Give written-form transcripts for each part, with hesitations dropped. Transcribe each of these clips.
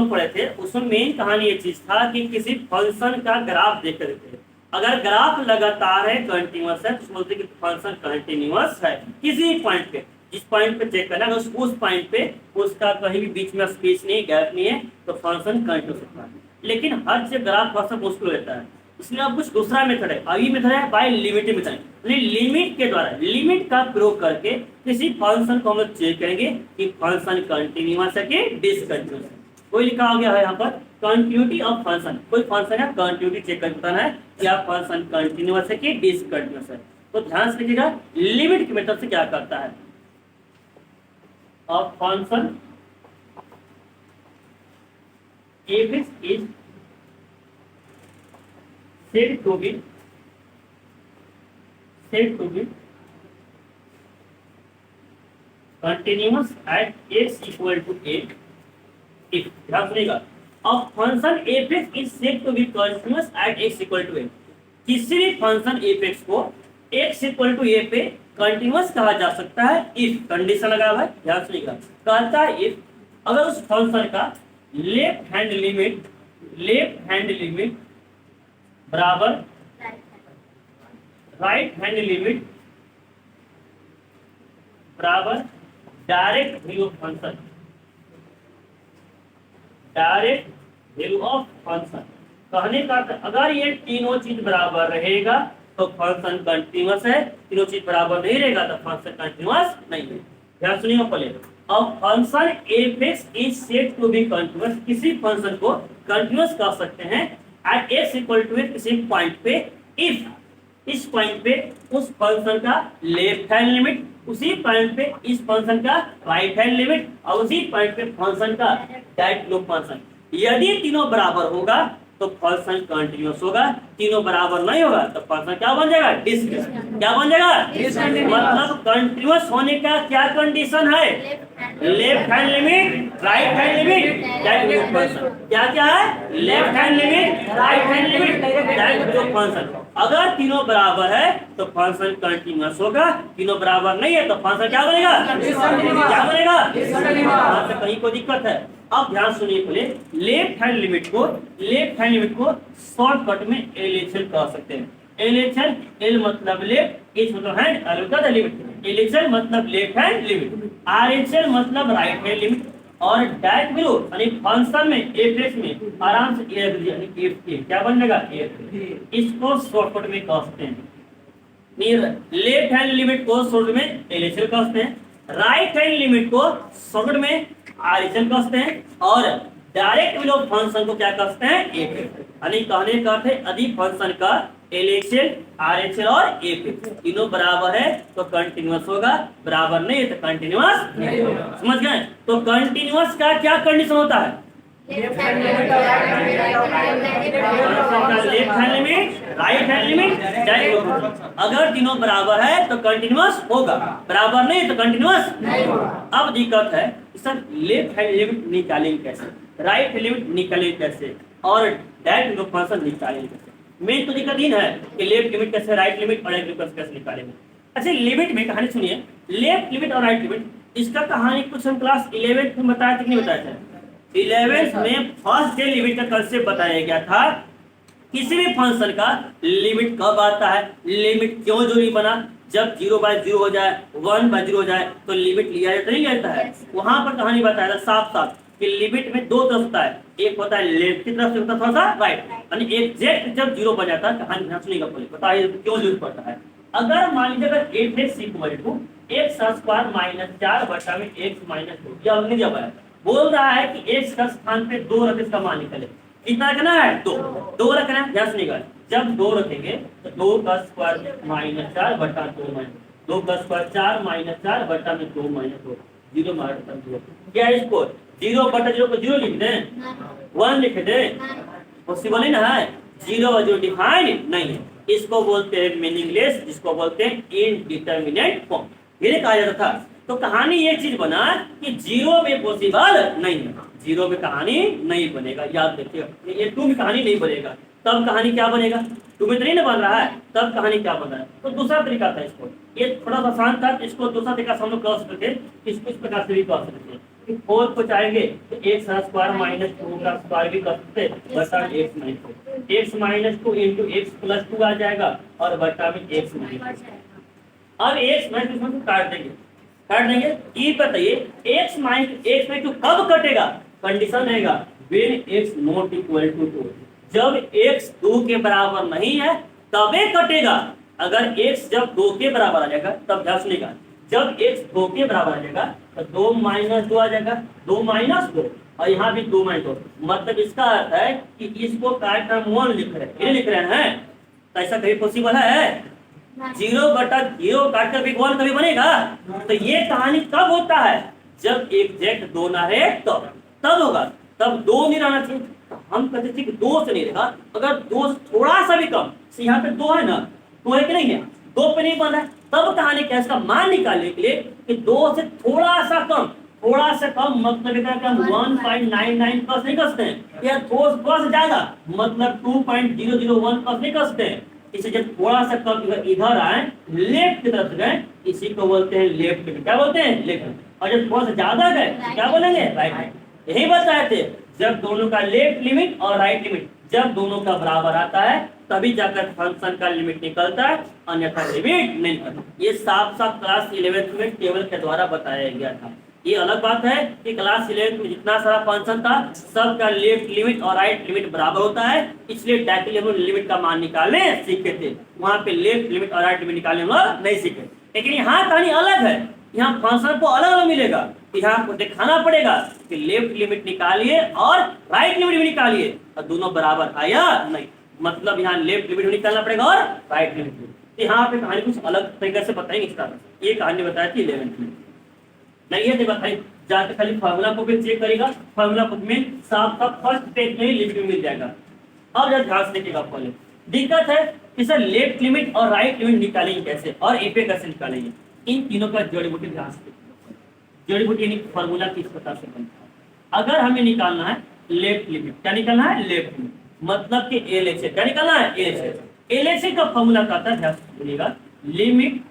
पढ़े थे उसमें मेन कहानी ये चीज था कि किसी फंक्शन का ग्राफ देख रहे थे। अगर ग्राफ लगातार है, कंटिन्यूअस है, तो बोलते हैं कि फंक्शन कंटिन्यूअस है। किसी पॉइंट पे, जिस पॉइंट पे चेक करना है उस पॉइंट पे उसका कहीं भी बीच में स्पेस नहीं, गैप नहीं है, तो फंक्शन कंटिन्यूअस होता है। लेकिन हर जगह ग्राफ थोड़ा सा मुश्किल रहता है, इसलिए अब कुछ दूसरा मेथड है। अभी मेथड है बाय लिमिट मेथड। लिमिट के द्वारा, लिमिट का प्रयोग करके किसी फंक्शन को हम लोग चेक करेंगे कि फंक्शन कंटिन्यूअस है कि डिसकंटिन्यूअस है। कोई लिखा आ गया है यहाँ पर कंटिन्यूटी ऑफ फंक्शन, कोई फंक्शन है कंटिन्यूटी चेक करके बताना है कि आप फंक्शन कंटिन्यूअस है कि डिसकंटिन्यूअस है। तो ध्यान से देखिएगा लिमिट के मेथड से क्या करता है। Of function if it is said to be continuous at x equal to 8 if, ध्यान सुनिएगा, अब function f(x) is said to be continuous at x equal to 8। किसी भी फंक्शन f(x) को x equal to a पे continuous कहा जा सकता है इफ कंडीशन लगा हुआ है। ध्यान सुनिएगा, कहता है इफ अगर उस फंक्शन का लेफ्ट हैंड लिमिट बराबर राइट हैंड लिमिट बराबर डायरेक्ट वैल्यू ऑफ फंक्शन, कहने का अगर ये तीनों चीज बराबर रहेगा तो फंक्शन कंटिन्यूअस है, तीनों चीज बराबर नहीं रहेगा तो फंक्शन कंटिन्यूअस नहीं है। ध्यान सुनिए पहले, अब function f(x) is said to be continuous, किसी फंक्शन को कंटिन्यूअस कह सकते हैं at x equal to किसी पॉइंट पे इफ इस पॉइंट पे उस फंक्शन का लेफ्ट हैंड लिमिट, उसी पॉइंट पे इस फंक्शन का राइट हैंड लिमिट और उसी पॉइंट पे फंक्शन का डायरेक्ट लूप फंक्शन, यदि तीनों बराबर होगा तो फंक्शन कंटिन्यूअस होगा, तीनों बराबर नहीं होगा तो फंक्शन क्या बन जाएगा, डिसकंटिन्यूअस। क्या बन जाएगा, डिसकंटिन्यूअस। मतलब कंटिन्यूअस होने का क्या कंडीशन है, left hand limit, right hand limit, direct loop function. क्या क्या है, left hand limit, right hand limit, direct loop function. अगर तीनों बराबर है तो फंक्शन कंटिन्यूअस होगा, तीनों बराबर नहीं है तो फंक्शन क्या बनेगा, क्या बनेगा, डिसकंटिन्यूअस। कहीं कोई दिक्कत है। अब ध्यान सुनिए पहले, लेफ्ट हैंड लिमिट को शॉर्टकट में LHL कह सकते हैं। LHL, L मतलब लेफ्ट, H मतलब हैंड, L मतलब लिमिट। LHL मतलब लेफ्ट हैंड लिमिट, RHL मतलब राइट हैंड लिमिट, और डायरेक्ट वैल्यू यानी फंक्शन में f(x) में आराम से यानी f क्या बनेगा, f। इसको शॉर्टकट में कह सकते हैं। लेफ्ट हैंड लिमिट को शॉर्ट में LHL कहते हैं, राइट हैंड लिमिट को शॉर्ट में RHL कहते हैं, और डायरेक्ट वैल्यू ऑफ फंक्शन को क्या कहते हैं, f। यानी कहने का अर्थ है यदि फंक्शन का LHL, RHL और f तीनों बराबर है तो कंटिन्यूअस होगा, बराबर नहीं है तो कंटिन्यूअस नहीं होगा। समझ गए। तो कंटिन्यूअस का क्या कंडीशन होता है, left hand limit, right hand limit, direct. अगर तीनों बराबर है तो कंटिन्यूअस होगा, बराबर नहीं तो कंटिन्यूअस नहीं होगा। अब दिक्कत है सर लेफ्ट हैंड लिमिट निकालेंगे कैसे, राइट हैंड लिमिट निकालेंगे कैसे, और डायरेक्ट फंक्शन निकालेंगे कैसे। मेन तो दिक्कत ये है कि लेफ्ट लिमिट कैसे, राइट लिमिट और राइट लिमिट कैसे निकालेंगे। अच्छा लिमिट में कहानी सुनिए, लेफ्ट लिमिट और राइट लिमिट, इसका कहानी कुछ हम क्लास 11th में बताया था कि नहीं बताया था। 11th में फर्स्ट डे लिमिट का कंसेप्ट बताया गया था। किसी भी फंक्शन का लिमिट कब आता है, लिमिट क्यों जरूरी बना, जब 0/0 हो जाए, 1/0 हो जाए तो लिमिट लिया जाता नहीं जाता है। वहां पर कहानी बताया था साफ साफ कि लिमिट में दो तरफ होता है, एक होता है लेफ्ट की तरफ से, होता है थोड़ा सा राइट, यानी एग्जैक्ट जब 0 बन जाता है। कहानी ध्यान सुनिएगा पहले, बताइए क्यों जरूरत पड़ता है। अगर मान लीजिए अगर f(x) इक्वल टू x² - 4 में x - 2, यह नहीं जब है बोल रहा है कि x का स्थान पे 2 रख, इसका मान निकले कितना रखना है, 2 रखना है। ध्यान सुनिएगा, जब 2 रखेंगे तो 2 का स्क्वायर -4 बटा 2 -2, 2 का स्क्वायर 4 - 4 बटा में 2 - 2, 0 बटा 0। क्या इसको 0 बटा 0 को 0 लिख दें, 1 लिख दें, पॉसिबल ही ना है। 0 और 0 डिफाइंड नहीं है, इसको बोलते हैं मीनिंगलेस, जिसको बोलते हैं इनडिटरमिनेट फॉर्म, ये कहा जाता था। तो कहानी ये चीज बना कि 0 में पॉसिबल नहीं है, 0 में कहानी नहीं बनेगा, याद रखिएगा। ये 2 में कहानी नहीं बनेगा, तब कहानी क्या बनेगा, 2 में तो नहीं ना बन रहा है, तब कहानी क्या बन रहा है। तो दूसरा तरीका था इसको, ये थोड़ा सा आसान था, इसको दूसरा तरीका से हम लोग कह सकते थे, इसको इस प्रकार से भी कह सकते थे। फोर को चाहेंगे तो एक्स स्क्वायर माइनस टू का स्क्वायर भी कर सकते हैं, बटा x minus two, x minus two into x plus two आ जाएगा और बटा में एक्स माइनस। अब एक्स माइनस टू काट देंगे। ये बताइए एक्स माइनस टू कब कटेगा? कंडीशन रहेगा when X not equal to two, जब एक्स 2 के बराबर नहीं है तबे कटेगा। अगर x जब 2 के बराबर आ जाएगा तब ध्यान सुनिएगा, जब x 2 के बराबर आ जाएगा तो 2 माइनस 2 आ जाएगा, 2 माइनस 2 और यहाँ भी 2 माइनस 2, मतलब इसका अर्थ है कि इसको काट कर 1 लिख रहे हैं, ये लिख रहे हैं। तो ऐसा कभी पॉसिबल है? 0/0 काट कर भी 1 कभी बनेगा? तो ये कहानी कब होता है? जब एग्जैक्ट 2 ना रहे तब होगा, तब 2 नहीं रहना चाहिए। हम कहते थे कि 2 से नहीं रहेगा, अगर 2 थोड़ा सा भी कम, यहाँ पे 2 है ना, 2 है कि नहीं है, 2 पे नहीं बन रहा है, तब कहानी क्या इसका मान निकालने के लिए कि 2 से थोड़ा सा कम मतलब क्या हम 1.99 प्लस नहीं कर सकते हैं, या थोड़ा सा ज्यादा मतलब 2.001 प्लस नहीं कर सकते हैं। इसे जब थोड़ा सा कम इधर आए लेफ्ट की तरफ गए, इसी को बोलते हैं लेफ्ट। क्या बोलते हैं? लेफ्ट। और जब थोड़ा सा ज्यादा गए क्या बोलेंगे? राइट। यही बताए थे, जब दोनों का लेफ्ट लिमिट और राइट लिमिट जब दोनों का बराबर आता है तभी जाकर फंक्शन का लिमिट निकलता है, अन्यथा लिमिट नहीं निकलता। ये साफ साफ क्लास 11th में टेबल के द्वारा बताया गया था। ये अलग बात है कि क्लास 11th में जितना सारा फंक्शन था सबका लेफ्ट लिमिट और राइट लिमिट बराबर होता है, इसलिए डायरेक्टली हम लिमिट का मान निकालने सीखे थे। वहां पे लेफ्ट लिमिट और राइट लिमिट निकालने हम लोग नहीं सीखे। लेकिन यहाँ कहानी अलग है, यहाँ फंक्शन को अलग अलग मिलेगा। यहाँ को दिखाना पड़ेगा कि लेफ्ट लिमिट निकालिए और राइट लिमिट भी निकालिए और दोनों बराबर आया नहीं, मतलब यहाँ लेफ्ट लिमिट भी निकालना पड़ेगा और राइट लिमिट भी। यहाँ पे कहानी कुछ अलग तरीके से बताएंगे इस तरह से। ये कहानी बताई थी 11th में। नहीं ये बताइए, जाके खाली फार्मूला को भी चेक करेगा, फार्मूला बुक में साफ साफ फर्स्ट पेज में ही लिख मिल जाएगा। अब जब ध्यान से देखिएगा, पहले दिक्कत है कि सर लेफ्ट लिमिट और राइट लिमिट निकालेंगे कैसे और एपे कैसे निकालेंगे, इन तीनों का जड़ी बूटी ध्यान से जड़ी बूटी यानी फार्मूला किस प्रकार से बनता है। अगर हमें निकालना है लेफ्ट लिमिट, क्या निकालना है? लेफ्ट लिमिट, मतलब कि एलएचए। क्या निकालना है? एलएचए। एलएचए का फार्मूला क्या होता है? ध्यान से सुनिएगा, limit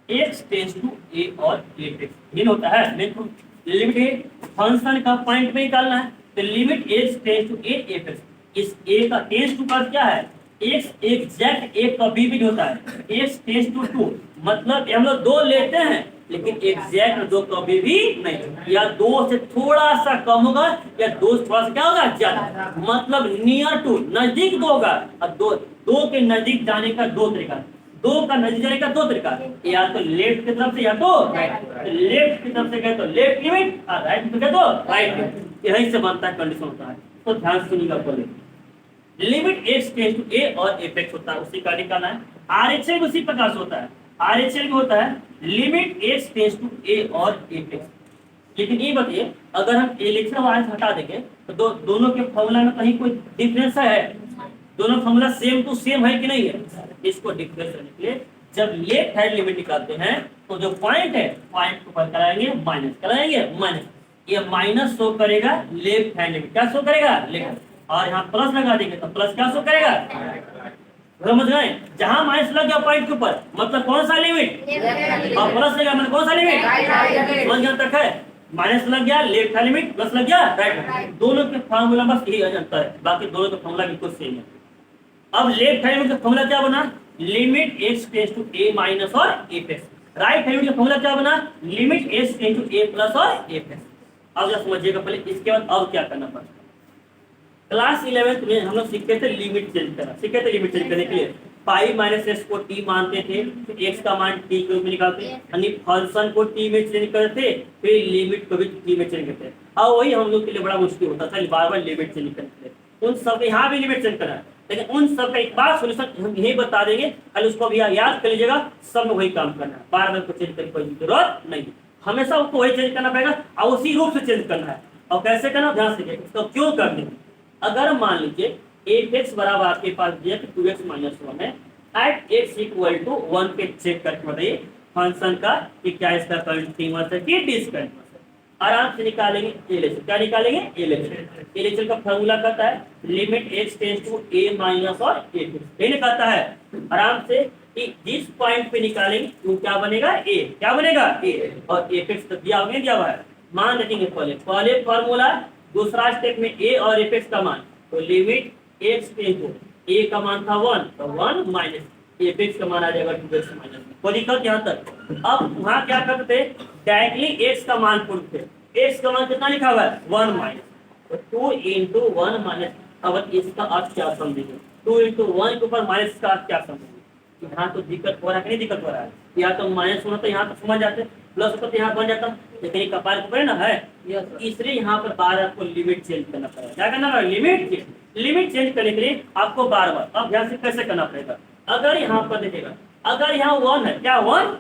x tends to a और a इन होता है। लिमिट ए फंक्शन का पॉइंट में निकालना है, तो limit x tends to a इस a का टेंड्स टू का क्या है? x एग्जैक्ट a कभी भी नहीं होता है, x टेंड्स टू 2, मतलब हम लोग 2 लेते हैं लेकिन एग्जैक्ट 2 कभी भी नहीं, या 2 से थोड़ा सा कम होगा या 2 से थोड़ा सा क्या होगा? ज्यादा, मतलब नियर टू, नजदीक 2 होगा। और 2 के नजदीक जाने का 2 तरीका, 2 का नजदीक जाने का 2 तरीका, या तो लेफ्ट की तरफ से या तो राइट। लेफ्ट की तरफ से गए तो लेफ्ट लिमिट और राइट की तरफ गए तो राइट लिमिट, यही से बनता है, कंडीशन होता है। तो ध्यान से सुनिएगा, पहले limit x tends to a और एपेक्स होता है, उसी का निकालना है। आरएचएल उसी प्रकार से होता है, आरएचएल होता है limit x tends to a और एपेक्स। लेकिन ये बताइए, अगर हम एलेक्शन वाले हटा देंगे तो दोनों के फॉर्मूला में कहीं कोई डिफरेंस है? दोनों फॉर्मूला सेम टू सेम है कि नहीं है? इसको डिफरेंस करने के लिए जब लेफ्ट हैंड लिमिट निकालते हैं तो जो पॉइंट है, पॉइंट को ऊपर कराएंगे माइनस, कराएंगे माइनस, ये माइनस शो करेगा लेफ्ट हैंड लिमिट, क्या शो करेगा? लेफ्ट। और यहाँ प्लस लगा देंगे तो प्लस क्या शो करेगा? समझ गए? जहां माइनस लग गया पॉइंट के ऊपर मतलब कौन सा लिमिट, और प्लस लगा मतलब कौन सा लिमिट? समझ गए तक है? माइनस लग गया लेफ्ट हैंड लिमिट, प्लस लग गया राइट। दोनों के फार्मूला बस यही अंतर है, बाकी दोनों का फार्मूला बिल्कुल सेम है। अब लेफ्ट हैंड लिमिट का फार्मूला क्या बना? Limit x tends to a minus और a plus. Right hand limit का फार्मूला क्या बना? Limit x tends to a plus और a प्लस। अब जरा समझिएगा पहले, इसके बाद अब क्या करना पड़ता है। क्लास 11th में हम लोग सीखे थे लिमिट चेंज करना, सीखे थे लिमिट चेंज करने के लिए पाई माइनस एस को टी मानते थे, फिर एक्स का मान टी के रूप में निकालते, यानी फंक्शन को टी में चेंज करते, फिर लिमिट को भी टी में चेंज करते। अब वही हम लोग के लिए बड़ा मुश्किल होता था, बार बार लिमिट चेंज करते थे। उन सब यहाँ भी लिमिट चेंज करना है, लेकिन उन सब का एक बार सोल्यूशन हम यही बता देंगे, खाली उसको भी याद कर लीजिएगा। सब में वही काम करना है, बार बार को चेंज करने की कोई जरूरत नहीं, हमेशा उसको वही चेंज करना पड़ेगा और उसी रूप से चेंज करना है। और कैसे करना, ध्यान से देखिए, इसको क्यों करने हैं। अगर मान लीजिए x बराबर आपके पास दिया कि 2x माइनस 1 है, एट x इक्वल टू 1 पे चेक करके बताइए फंक्शन का कि क्या इसका कंटीन्यूअस है कि डिसकंटीन्यूअस है। आराम से निकालेंगे एलएचएल। क्या निकालेंगे? एलएचएल। एलएचएल का फार्मूला कहता है limit x tends to a minus और a, यही निकालता है आराम से कि जिस पॉइंट पे निकालेंगे वो क्या बनेगा? a। क्या बनेगा? a। और एपेक्स तो दिया हुआ है, मान रखेंगे पहले फॉर्मूला, दूसरा स्टेप में ए और एफ एक्स का मान, तो लिमिट एक्स टेंस ए का मान था 1, तो 1 माइनस एफ एक्स का मान आ जाएगा 2x माइनस। कोई दिक्कत यहाँ तक? अब वहाँ क्या करते, डायरेक्टली एक्स का मान पूछते, एक्स का मान कितना लिखा हुआ है 1 माइनस, तो 2 इंटू 1 माइनस। अब इसका अर्थ क्या समझेंगे, 2 इंटू 1 के ऊपर माइनस का अर्थ क्या समझेंगे? यहाँ तो दिक्कत हो रहा है कि नहीं दिक्कत हो रहा है? या तो माइनस होना तो यहाँ तो समझ जाते, प्लस होता तो यहाँ बन जाता, लेकिन ये कपार के ऊपर ना है, इसलिए यहाँ पर बार आपको लिमिट चेंज करना पड़ेगा। क्या करना पड़ेगा? लिमिट चेंज करने के लिए आपको बार बार अब ध्यान से कैसे करना पड़ेगा। अगर यहाँ पर देखिएगा, अगर यहाँ 1 है, क्या 1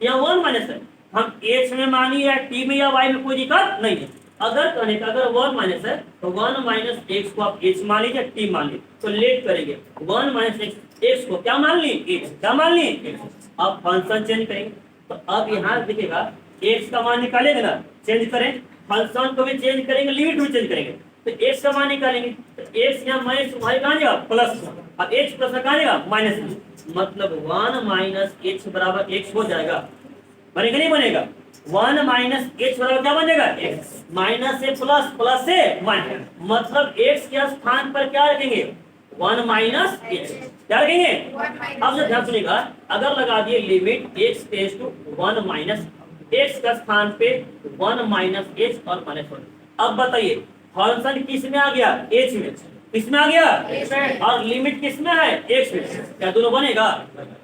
यहाँ 1 माइनस है, हम एक्स में मानिए या टी में या वाई में कोई दिक्कत नहीं है। अगर कहने का अगर 1 माइनस है तो 1 माइनस एक्स को आप एक्स मान लीजिए, टी मान लीजिए, तो लेट करेंगे 1 माइनस एक्स को क्या मान ली, एक्स, क्या मान ली एक्स। अब फंक्शन चेंज करेंगे, तो अब यहाँ देखिएगा एक्स का मान निकालेंगे ना, चेंज करें, फंक्शन को भी चेंज करेंगे, लिमिट भी चेंज करेंगे, तो एक्स का मान निकालेंगे, तो एक्स यहाँ माइनस वाई कहाँ जाएगा प्लस, अब एक्स प्लस कहाँ जाएगा माइनस, मतलब 1 माइनस एक्स बराबर एक्स हो जाएगा। बनेगा नहीं बनेगा? 1 माइनस एक्स बराबर क्या बन जाएगा एक्स, माइनस से प्लस, प्लस से माइनस, मतलब एक्स के स्थान पर क्या रखेंगे 1 माइनस एक्स, क्या रखेंगे। अब जब ध्यान सुनिएगा, अगर लगा दिए limit x tends to 1 minus X का स्थान पे 1 माइनस एक्स और माइनस 1। अब बताइए फंक्शन किस में आ गया, एच में, किस में आ गया, और लिमिट किस में है एक्स में, क्या दोनों बनेगा?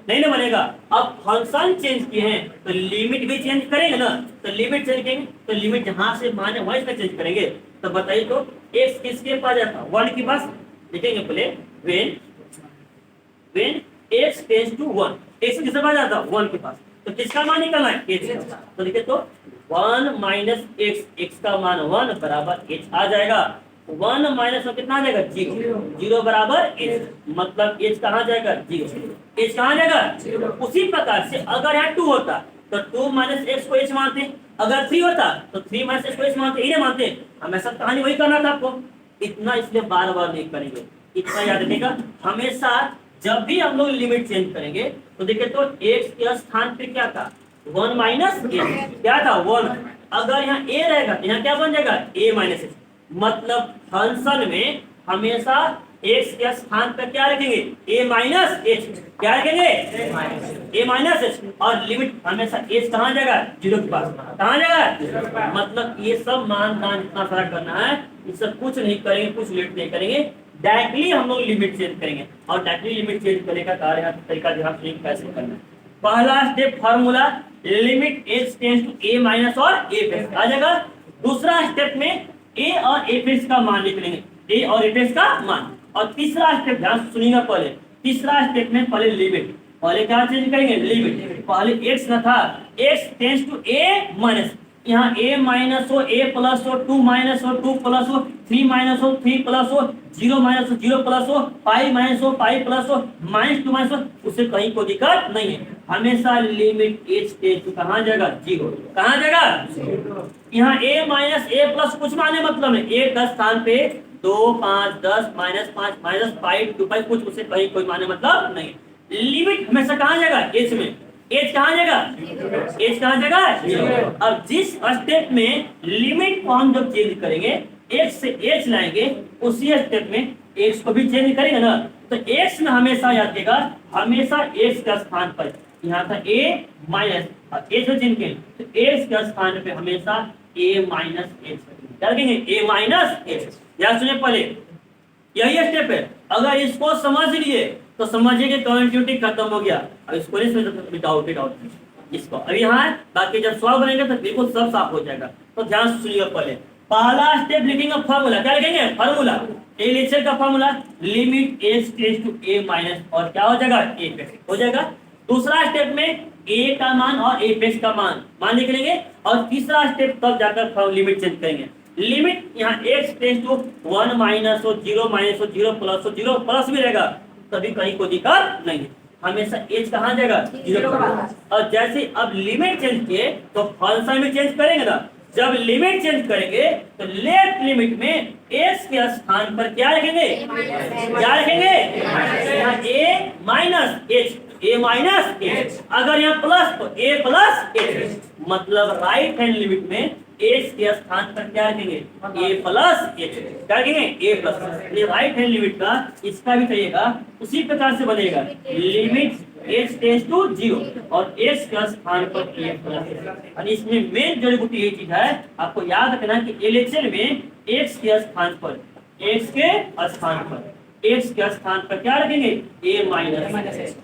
नहीं ना बनेगा। अब फंक्शन चेंज किए हैं तो लिमिट भी चेंज करेंगे ना, तो लिमिट चेंज करेंगे तो लिमिट जहां से मान है वहीं से चेंज करेंगे। तो बताइए तो एक्स किसके पास जाता, 1 के पास, लिखेंगे पहले when X tends to 1, X किसके पास जाता 1 के पास, तो किसका मान निकालना है एक्स, तो देखिए तो 1 माइनस एक्स, एक्स का मान 1 बराबर एक्स आ जाएगा, 1 माइनस कितना आ जाएगा 0, 0 बराबर एच, मतलब एच कहाँ जाएगा 0, एच कहाँ जाएगा। उसी प्रकार से अगर यहाँ 2 होता तो 2 माइनस एक्स को एच मानते, अगर 3 होता तो 3 माइनस एक्स को एच मानते, इन्हें मानते, हमेशा कहानी वही करना था आपको, इतना इसलिए बार बार नहीं करेंगे, इतना याद रखिएगा। हमेशा जब भी हम लोग लिमिट चेंज करेंगे तो देखिए तो एक्स के स्थान पे क्या था 1 माइनस एक्स, क्या था 1, अगर यहाँ ए रहेगा तो यहाँ क्या बन जाएगा ए माइनस एक्स, मतलब फंक्शन में हमेशा एक्स के स्थान पर क्या रखेंगे ए माइनस एच, क्या रखेंगे ए माइनस एच, और लिमिट हमेशा एच कहाँ जाएगा 0 के पास, कहाँ जाएगा, मतलब ये सब मान दान इतना सारा करना है, ये सब कुछ नहीं करेंगे, कुछ लेट नहीं करेंगे, डायरेक्टली हम लोग लिमिट चेंज करेंगे। और डायरेक्टली लिमिट चेंज करने का कार्य तरीका ध्यान से कैसे करना है। पहला step formula limit x tends to A minus और एफ एक्स आ जाएगा। दूसरा स्टेप में ए और एफ एक्स का मान लिख लेंगे, ए और एफ एक्स का मान। और तीसरा स्टेप ध्यान सुनिएगा, पहले तीसरा स्टेप में पहले लिमिट, पहले क्या चेंज करेंगे लिमिट, पहले एक्स न था, X tends to A minus, यहाँ a माइनस हो, a प्लस हो, 2 माइनस हो, 2 प्लस हो, 3 माइनस हो, 3 प्लस हो, 0 माइनस हो, 0 प्लस हो, पाई माइनस हो, पाई प्लस हो, -2 माइनस हो, उससे कहीं कोई दिक्कत नहीं है। हमेशा लिमिट h टेंड्स टू कहाँ जाएगा 0, कहाँ जाएगा, यहाँ a माइनस a प्लस कुछ माने मतलब नहीं, a का स्थान पे 2 5 10 -5 -5 2 कुछ, उससे कहीं कोई माने मतलब नहीं। लिमिट हमेशा कहाँ जाएगा h में, एच कहाँ जाएगा, एच कहाँ जाएगा। अब जिस स्टेप में लिमिट को हम जब चेंज करेंगे एक्स से एच लाएंगे, उसी स्टेप में एक्स को भी चेंज करेंगे ना, तो एक्स में हमेशा याद रखिएगा, हमेशा एक्स का स्थान पर यहाँ था ए माइनस, एच में चेंज करें तो एक्स का स्थान पे हमेशा ए माइनस एच, क्या रखेंगे ए माइनस एच। याद सुनिए पहले, यही स्टेप है, अगर इसको समझ लिए तो समझिए कि कॉन्टिन्यूटी खत्म हो गया। अब इसको नहीं समझ विदाउट इसको अभी यहाँ है, बाकी जब सॉल्व बनेंगे तो बिल्कुल सब साफ हो जाएगा। तो ध्यान से सुनिएगा, पहले पहला स्टेप लिखेंगे फार्मूला, क्या लिखेंगे फार्मूला, एलिचर का formula limit x tends to A minus और क्या हो जाएगा ए हो जाएगा। दूसरा स्टेप में ए का मान और एफ एक्स का मान लिख लेंगे, और तीसरा स्टेप तब जाकर लिमिट चेंज करेंगे। लिमिट यहाँ एक्स टेंड्स टू 1 माइनस हो, 0 माइनस हो, 0 प्लस हो, 0 प्लस भी रहेगा, कभी कहीं कोई दिक्कत नहीं है, हमेशा एच कहाँ जाएगा 0। और जैसे अब लिमिट चेंज किए तो फंक्शन में चेंज करेंगे ना, जब लिमिट चेंज करेंगे तो लेफ्ट लिमिट में एक्स के स्थान पर क्या रखेंगे, क्या रखेंगे यहाँ ए माइनस एच, ए माइनस एच, अगर यहाँ प्लस तो ए प्लस एच, मतलब राइट हैंड लिमिट में एक्स के स्थान पर क्या रखेंगे ए प्लस एक्स, क्या रखेंगे ए प्लस। राइट हैंड लिमिट का इसका भी कहिएगा उसी प्रकार से बनेगा, लिमिट एक्स टेंड्स टू 0 और एक्स के स्थान पर ए प्लस। और इसमें मेन जड़ी बूटी ये चीज है, आपको याद रखना कि एलएचएल में एक्स के स्थान पर एक्स के स्थान पर क्या रखेंगे ए माइनस,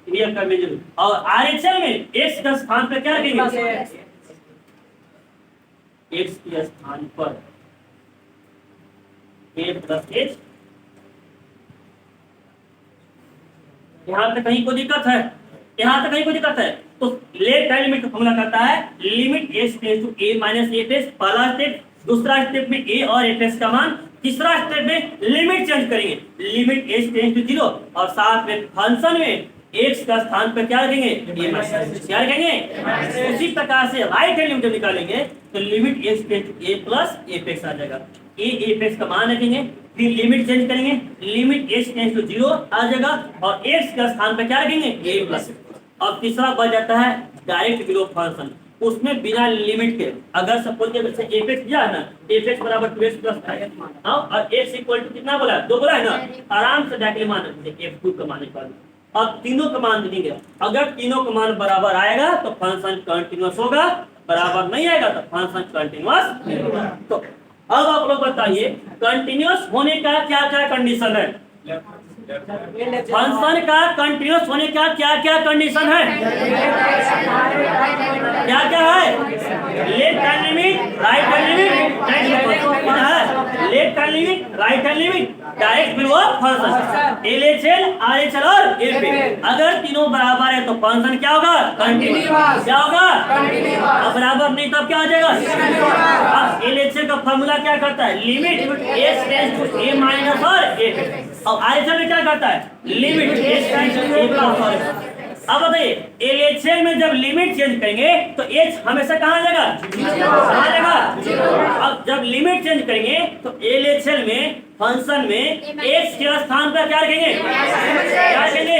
क्लियर कर लीजिए। और आरएचएल में एक्स के स्थान पर क्या रखेंगे एक्स के स्थान पर ए प्लस एच। यहां तक कहीं कोई दिक्कत है, तो लेफ्ट हैंड लिमिट का फॉर्मूला करता है limit x tends to A minus F X, पहला स्टेप। दूसरा स्टेप में ए और एफ एक्स का मान, तीसरा स्टेप में लिमिट चेंज करेंगे, लिमिट एक्स टेंड्स टू 0 और साथ में फंक्शन में एक्स का स्थान पर क्या रखेंगे ए माइनस, क्या रखेंगे। उसी प्रकार से राइट हैंड लिमिट निकालेंगे तो limit x tends to A plus f x आ जाएगा, ए एफ एक्स का मान रखेंगे, फिर लिमिट चेंज करेंगे, लिमिट एक्स टेंड्स टू 0 आ जाएगा और एक्स के स्थान पर क्या रखेंगे ए प्लस। और तीसरा बच जाता है डायरेक्ट बिलो फंक्शन, उसमें बिना लिमिट के अगर सपोज के जैसे एफ एक्स दिया है ना, एफ एक्स बराबर 2x प्लस और x इक्वल टू कितना बोला 2 बोला है ना, आराम से डायरेक्टली मान रखिए f2 का मान निकाल। अब तीनों का मान देंगे, अगर तीनों का मान बराबर आएगा तो फंक्शन कंटीन्यूअस होगा, बराबर नहीं आएगा तो फंक्शन कंटीन्यूअस नहीं होगा। तो अब आप लोग बताइए कंटीन्यूअस होने का क्या क्या कंडीशन है, फंक्शन का कंटीन्यूअस होने का क्या क्या कंडीशन है, क्या क्या है, left hand limit, right hand limit, left hand limit, right hand limit, direct below function, LHL, RHL और एफएक्स। अगर तीनों बराबर है तो फंक्शन क्या होगा कंटीन्यूअस, क्या होगा कंटीन्यूअस। बराबर नहीं तब क्या आ जाएगा। अब एलएचएल का फार्मूला क्या करता है, limit x tends to A minus और एफ। और आरएचएल में क्या करता है, limit x tends to A plus और। अब बताइए एलएचएल में जब लिमिट चेंज करेंगे तो एच हमेशा कहाँ जाएगा, कहाँ जाएगा। अब जब लिमिट चेंज करेंगे तो एलएचएल में फंक्शन में एक्स के स्थान पर क्या रखेंगे, क्या रखेंगे।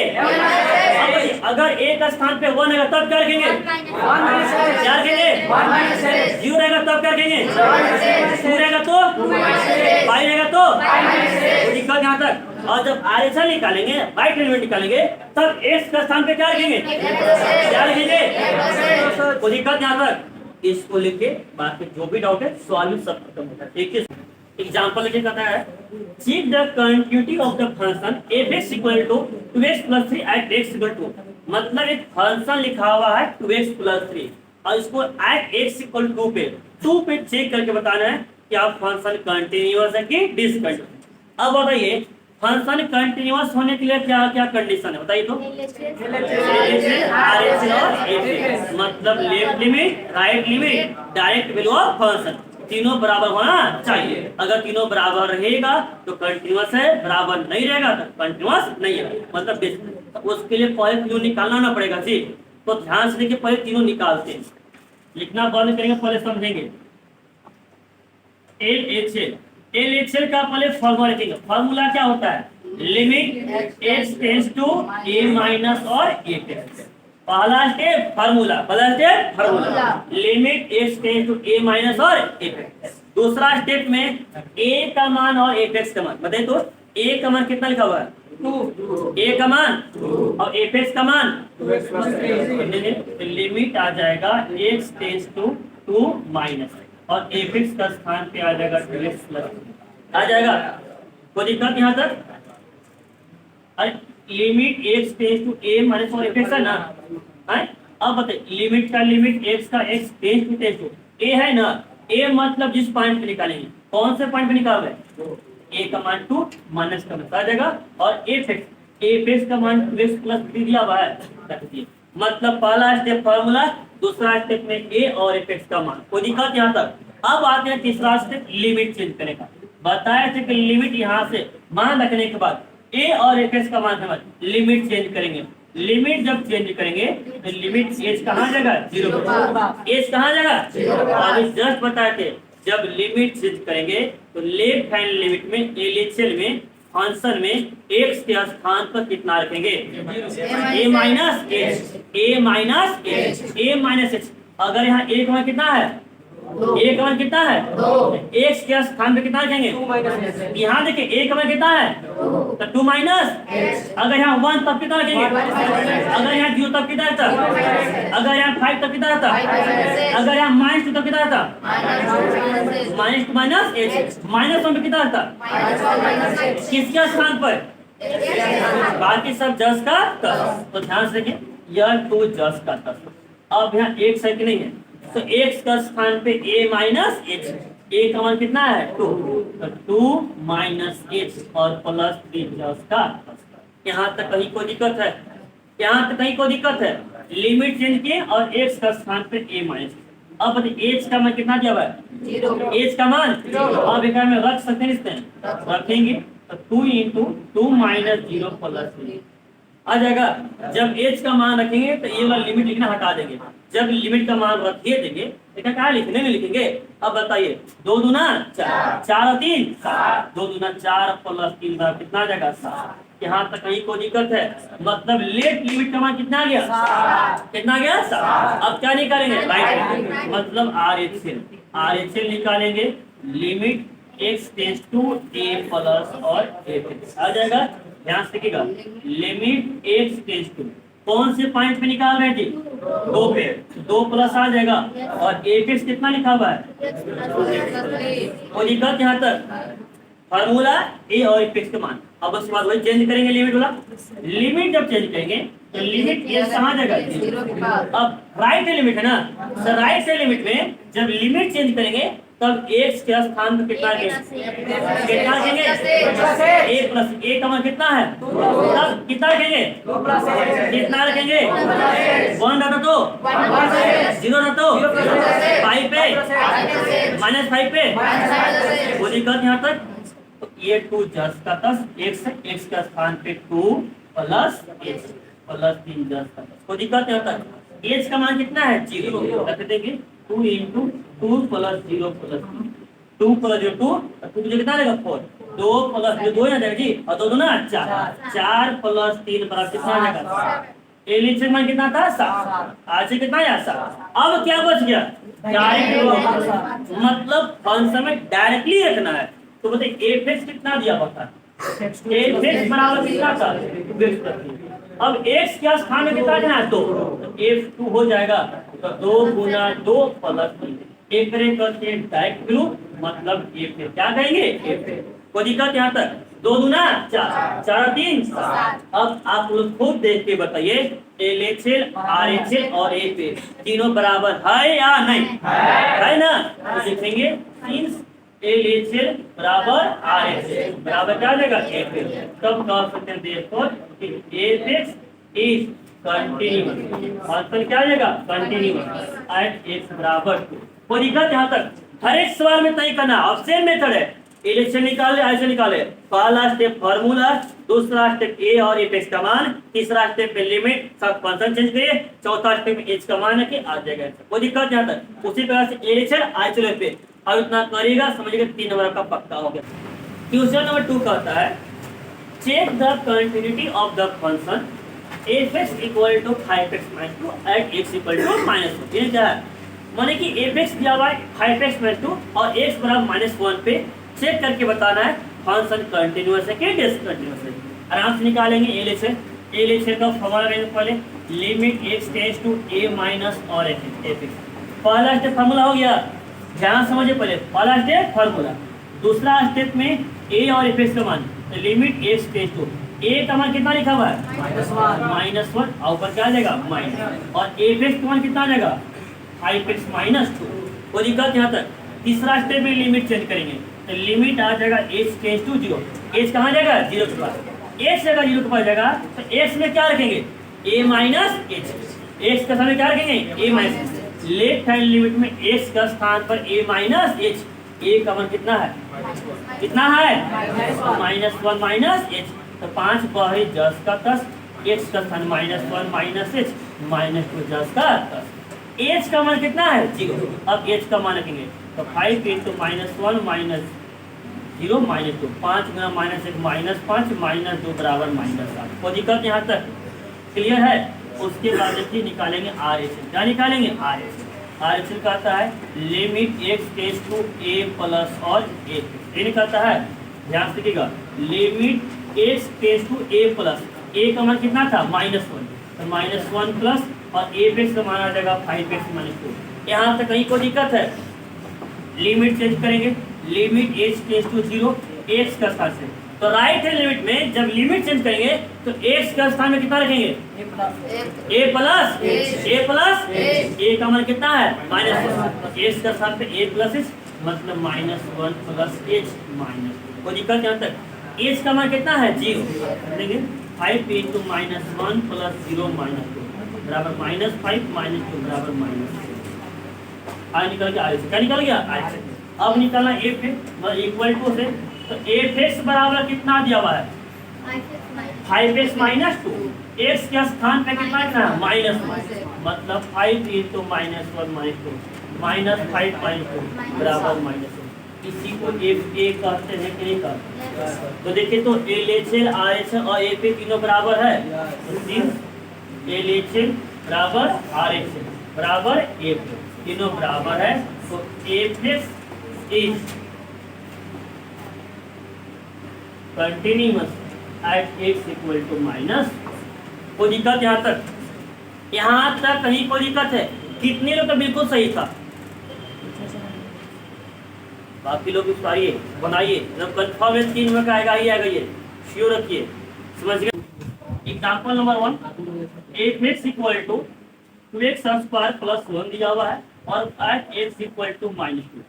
अब अगर ए का स्थान पे 1 रहेगा तब क्या रखेंगे, क्या रखेंगे 0 रहेगा तब क्या रखेंगे 2 रहेगा तो 5 रहेगा तो दिक्कत यहाँ तक। और जब आरएचएल निकालेंगे, राइट एलिमेंट निकालेंगे तब एक्स का स्थान पे क्या रखेंगे, क्या रखेंगे। कोई दिक्कत यहाँ तक, इसको लेके बाकी जो भी डाउट है सॉल्व सब खत्म होता है। देखिए एग्जांपल लेके कहता है check the continuity of the function f(x) = 2x + 3 at x = 2। मतलब एक फंक्शन लिखा हुआ है 2x + 3 और इसको at x = 2 पे चेक करके बताना है कि आप फंक्शन कंटीन्यूअस है कि डिसकंटीन्यूअस। अब बताइए फंक्शन कंटीन्यूअस होने के लिए क्या क्या कंडीशन है बताइए तो। मतलब left limit, right limit, direct below function तीनों बराबर होना चाहिए। अगर तीनों बराबर रहेगा तो कंटीन्यूअस है, बराबर नहीं रहेगा तो कंटीन्यूअस नहीं है। मतलब तो उसके लिए पहले तीनों निकालना ना पड़ेगा जी। तो ध्यान से देखिए पहले तीनों निकालते हैं, लिखना बंद करेंगे पहले समझेंगे। एलएचएल का पहले फॉर्मूला लिखेंगे। फॉर्मूला क्या होता है, limit x tends to A minus और ए। पहला step formula, limit x tends to A minus और एफ। दूसरा स्टेप में ए का मान और एफ एक्स का मान बताइए तो। ए का मान कितना लिखा हुआ है 2, ए का मान और एफ एक्स का मान लिमिट आ जाएगा एक्स टेंड्स टू 2 माइनस और एफ एक्स का स्थान पे आ जाएगा 2x प्लस आ जाएगा। कोई दिक्कत यहाँ तक। अरे limit x tends to A minus और एफ एक्स है ना, है? अब बताइए लिमिट का लिमिट एक्स का एक्स टेंड्स टू ए है ना, ए मतलब जिस पॉइंट पे निकालेंगे, कौन से पॉइंट पे निकाल रहे हैं, ए का मान 2 माइनस का मान आ जाएगा और एफ एक्स का मान 2x प्लस 3 दिया हुआ है रख दिए। मतलब पहला स्टेप फार्मूला, दूसरा स्टेप में ए और एफ एक्स का मान। कोई दिक्कत यहाँ तक। अब आते हैं तीसरा स्टेप लिमिट चेंज करने का। बताया था कि लिमिट यहाँ से मान रखने के बाद ए और एफ एक्स का मान समझ लिमिट चेंज करेंगे। लिमिट जब चेंज करेंगे तो लिमिट एच कहाँ जाएगा 0, एच कहाँ जाएगा। और जस्ट बताए थे जब लिमिट चेंज करेंगे तो लेफ्ट हैंड लिमिट में एलएचएल में फंक्शन में एक्स के स्थान पर कितना रखेंगे, ए माइनस एच, ए माइनस एच, ए माइनस एच। अगर यहाँ एक मान कितना है, एक मान कितना है, एक्स के स्थान पे कितना रखेंगे, यहाँ देखिए एक मान कितना है, तो 2 माइनस, अगर यहाँ 1 तब कितना रखेंगे, अगर यहाँ 0 तब कितना रहता, अगर यहाँ 5 तब कितना रहता, अगर यहाँ -2 तब कितना रहता, -2 माइनस एक्स, -1 पे कितना रहता, किसके स्थान पर, बाकी सब जस का तस। तो ध्यान से देखिए यह 2 जस का तस। अब यहाँ एक है कि नहीं है, तो x का स्थान पे a माइनस एक्स, a का मान कितना है 2, तो 2 माइनस एक्स और प्लस 3 जस का तस। यहाँ तक कहीं कोई दिक्कत है, यहाँ तक कहीं कोई दिक्कत है, लिमिट चेंज किए और x का स्थान पे a माइनस। अब h का मान कितना दिया हुआ है, 0, h का मान, अब एक में रख सकते हैं, रखेंगे तो 2 × 2 माइनस 0 प्लस 3 आ जाएगा। जब h का मान रखेंगे तो ये वाला लिमिट लिखना हटा देंगे, जब लिमिट का मान रखिए देंगे तो क्या लिखने में लिखेंगे। अब बताइए 2 दूना 4, 4 और 3 7, 2 दूना 4 प्लस 3 बार कितना आ जाएगा 7। यहाँ तक कहीं कोई दिक्कत है, मतलब लेट लिमिट का मान कितना आ गया, कितना आ गया 7। अब क्या निकालेंगे, राइट, मतलब RHL निकालेंगे, limit x tends to a plus और a आ जाएगा। ध्यान से देखिएगा, लिमिट x टेंड्स टू कौन से पॉइंट पे निकाल रहे हैं जी, 2 पे, 2 प्लस आ जाएगा और एपेक्स कितना लिखा हुआ है, वो दिक्कत यहाँ तक फार्मूला ए और एपेक्स के मान। अब उसके बाद वही चेंज करेंगे लिमिट वाला, लिमिट जब चेंज करेंगे तो लिमिट ये कहाँ जाएगा, अब राइट लिमिट है ना, तो राइट से लिमिट में जब लिमिट चेंज करेंगे तब x के स्थान पर कितना रखेंगे, a प्लस a का मान कितना है, तब कितना रखेंगे, कितना रखेंगे, 1 रहता तो 0 रहता तो 5 पे -5 पे, वो दिक्कत यहाँ तक। तो ये 2 जस का तस, x का स्थान पे 2 प्लस x प्लस 3 जस का तस, कोई दिक्कत यहाँ तक। h का मान कितना है 0, रख देंगे 2 × 2 प्लस 0 प्लस 2 प्लस 0 2, 2 मुझे कितना रहेगा 4, 2 प्लस 2 2 जाएगा जी, और 2 दूना 4, 4 प्लस 3 बराबर कितना आ जाएगा, एलिमेंट मान कितना था 7, आज से कितना आया 7। अब क्या बच गया, डायरेक्ट, मतलब फंक्शन में डायरेक्टली रखना है। तो बताइए एफ कितना दिया हुआ था, एफ बराबर कितना था, अब x के स्थान में कितना है 2, तो f2 हो जाएगा, तो 2 × 2 प्लस 3 एक करके डायरेक्ट ग्रुप, मतलब f क्या कहेंगे f। कोई दिक्कत यहाँ तक, 2 दूना 4, 4 और 3 7। अब आप लोग खुद देख के बताइए LHL RHL और AF तीनों बराबर है या नहीं, है ना, तो लिखेंगे सिंस LHL बराबर RHL बराबर क्या देगा AF, तब कह सकते हैं therefore AF is continuous, function क्या देगा continuous at x बराबर 2। कोई दिक्कत यहाँ तक, हर एक सवाल में तय करना, ऑप्शन मेथड है, LHL निकाले RHL निकाले, पहला स्टेप फार्मूला, दूसरा स्टेप a और f का मान, तीसरा स्टेप पे लिमिट सब फंक्शन चेंज करिए, चौथा स्टेप h का मान है कि आ जाएगा। कोई दिक्कत यहाँ तक। उसी प्रकार से LHL RHL पे अब इतना करिएगा, समझिएगा 3 नंबर का पक्का हो गया। क्वेश्चन नंबर 2 कहता है check the continuity of the function f(x) = 5x - 2 at x = -1। ये क्या है, माने कि f(x) दिया हुआ है 5x - 2 और x बराबर -1 पे चेक करके बताना है फंक्शन कंटिन्यूअस है कि डिसकंटिन्यूअस है। आराम से निकालेंगे LHL का फॉर्मूला रहेगा, पहले limit x tends to a minus और f(x). पहला स्टेप फार्मूला हो गया, ध्यान समझिए, पहले पहला स्टेप फार्मूला, दूसरा स्टेप में a और f(x) का मान, तो limit x tends to a का मान कितना लिखा हुआ है -1 और ऊपर क्या आ जाएगा माइनस, और f(x) का मान कितना आ जाएगा 5x - 2। कोई दिक्कत यहाँ तक। तीसरा स्टेप में लिमिट चेंज करेंगे, तो लिमिट आ जाएगा h टेंड्स टू 0, h कहाँ जाएगा 0 के पास, h जगह 0 के पास जाएगा, तो x में क्या रखेंगे a माइनस h, x का सामने क्या रखेंगे a minus, left hand limit में x का स्थान पर a माइनस h, a का मान कितना है -1 माइनस h, तो 5 बाही 10 का 10, x का स्थान -1 माइनस h -2 10 का 10, h का मान कितना है 0। अब h का मान रखेंगे, तो 5 × -1 - 0 -2, 5 × -1 -5 -2 बराबर -7। कोई दिक्कत यहाँ तक, क्लियर है। उसके बाद देखिए निकालेंगे RHL, क्या निकालेंगे RHL, आर एच एल का आता है limit x tends to A plus और ए, ये कहता है ध्यान से देखिएगा, limit x tends to A plus, a का मान कितना था -1, तो -1 प्लस और ए पे का मान आ जाएगा 5x - 2। यहाँ तक कहीं कोई दिक्कत है? लिमिट चेंज करेंगे, limit x tends to 0 X का स्थान से, तो राइट हैंड लिमिट में जब लिमिट चेंज करेंगे तो एक्स का स्थान में कितना रखेंगे? ए प्लस ए का मान कितना है? -1, एक्स का स्थान पे ए प्लस एच मतलब -1 प्लस एच माइनस, कोई दिक्कत यहाँ तक? एच का मान कितना है? 0, देखेंगे 5 × -1 प्लस 0 माइनस 2 बराबर -5 - 2 बराबर -2। आगे निकल गया, क्या निकल गया? अब निकालना एफ है इक्वल टू से, तो एफ एक्स बराबर कितना दिया हुआ है? 5x - 2, एक्स के स्थान पे कितना लिखना है? -1, मतलब 5 × -1 - 2 -5 - 2 बराबर -1। इसी को एफ ए कहते हैं कि नहीं कहते? तो देखिए तो L H L R H L और एफ ए तीनों बराबर है, तो एल एच एल बराबर आर एच एल बराबर एफ ए तीनों बराबर है, तो F X is continuous at X equal to minus. कोई दिक्कत यहाँ तक? यहाँ तक कहीं कोई दिक्कत है? कितने लोग तो बिल्कुल सही था, बाकी लोग इस बार ये बनाइए, जब कंफर्म है 3 में का आएगा ही आएगा, ये श्योर रखिए, समझ गए? Example number 1, F X equal to 2x² plus 1 दिया हुआ है और at X equal to -2।